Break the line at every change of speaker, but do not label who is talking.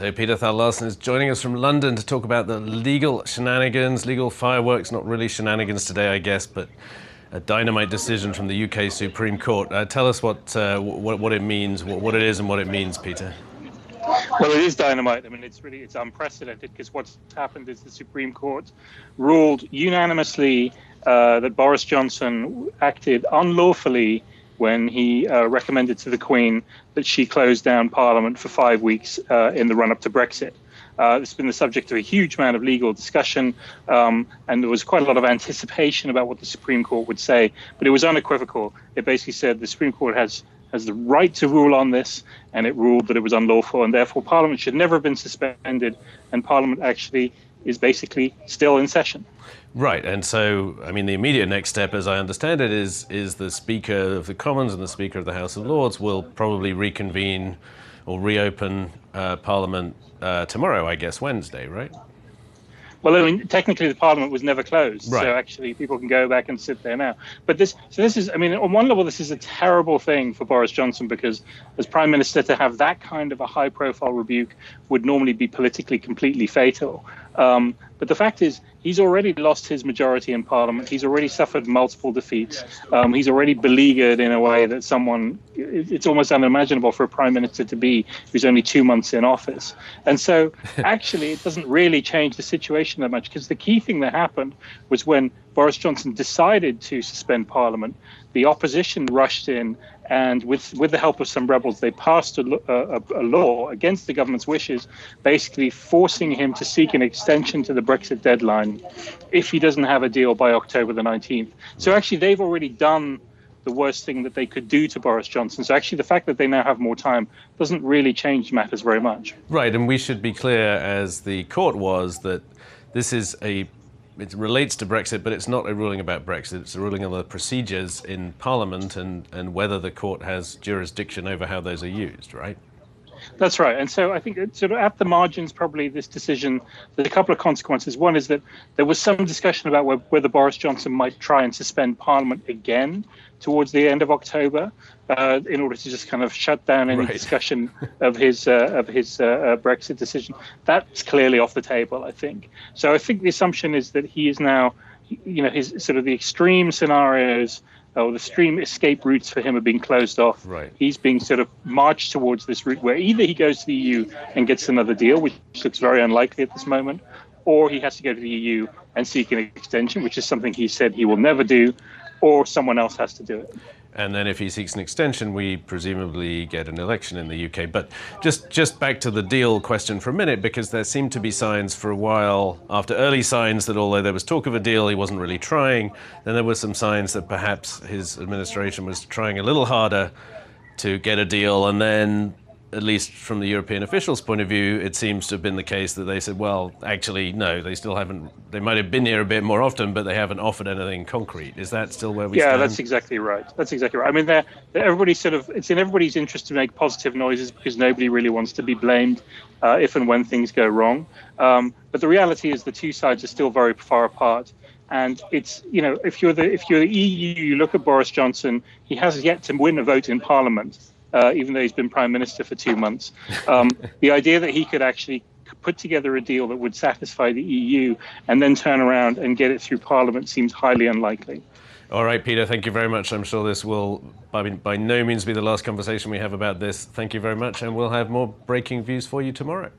So Peter Thal Larsen is joining us from London to talk about the legal shenanigans, legal fireworks, not really shenanigans today, I guess, but a dynamite decision from the UK Supreme Court. Tell us what it means, what it is and what it means, Peter.
Well, it is dynamite. I mean, it's unprecedented, because what's happened is the Supreme Court ruled unanimously that Boris Johnson acted unlawfully when he recommended to the Queen that she close down Parliament for 5 weeks in the run-up to Brexit. It's been the subject of a huge amount of legal discussion, and there was quite a lot of anticipation about what the Supreme Court would say, but it was unequivocal. It basically said the Supreme Court has the right to rule on this, and it ruled that it was unlawful, and therefore Parliament should never have been suspended, and Parliament actually is basically still in session.
Right, and so, I mean, the immediate next step, as I understand it, is the Speaker of the Commons and the Speaker of the House of Lords will probably reconvene or reopen Parliament tomorrow, I guess, Wednesday, right?
Well, I mean, technically the Parliament was never closed,
right.
So actually people can go back and sit there now. But this is, I mean, on one level, this is a terrible thing for Boris Johnson, because as Prime Minister, to have that kind of a high-profile rebuke would normally be politically completely fatal. But the fact is, he's already lost his majority in Parliament. He's already suffered multiple defeats. He's already beleaguered in a way that it's almost unimaginable for a Prime Minister to be who's only 2 months in office. And so actually it doesn't really change the situation that much, because the key thing that happened was when Boris Johnson decided to suspend Parliament, the opposition rushed in, and with the help of some rebels, they passed a law against the government's wishes, basically forcing him to seek an extension to the Brexit deadline if he doesn't have a deal by October the 19th. So actually, they've already done the worst thing that they could do to Boris Johnson. So actually, the fact that they now have more time doesn't really change matters very much.
Right, and we should be clear, as the court was, that this is it relates to Brexit, but it's not a ruling about Brexit. It's a ruling on the procedures in Parliament and whether the court has jurisdiction over how those are used, right?
That's right. And so I think sort of at the margins, probably this decision, there's a couple of consequences. One is that there was some discussion about whether Boris Johnson might try and suspend Parliament again towards the end of October in order to just kind of shut down any discussion of his Brexit decision. That's clearly off the table, I think. So I think the assumption is that he is now, his sort of the extreme scenarios or the extreme escape routes for him are being closed off.
Right.
He's being sort of marched towards this route where either he goes to the EU and gets another deal, which looks very unlikely at this moment, or he has to go to the EU and seek an extension, which is something he said he will never do, or someone else has to do it.
And then if he seeks an extension, we presumably get an election in the UK. But just back to the deal question for a minute, because there seemed to be signs for a while, after early signs that although there was talk of a deal, he wasn't really trying. Then there were some signs that perhaps his administration was trying a little harder to get a deal. And then, at least from the European officials' point of view, it seems to have been the case that they said, well, actually, no, they still haven't, they might have been here a bit more often, but they haven't offered anything concrete. Is that still where we stand?
Yeah, that's exactly right. That's exactly right. I mean, it's in everybody's interest to make positive noises, because nobody really wants to be blamed if and when things go wrong. But the reality is the two sides are still very far apart. And it's, if you're the EU, you look at Boris Johnson, he has yet to win a vote in Parliament. Even though he's been Prime Minister for 2 months. The idea that he could actually put together a deal that would satisfy the EU and then turn around and get it through Parliament seems highly unlikely.
All right, Peter, thank you very much. I'm sure this will by no means be the last conversation we have about this. Thank you very much, and we'll have more breaking views for you tomorrow.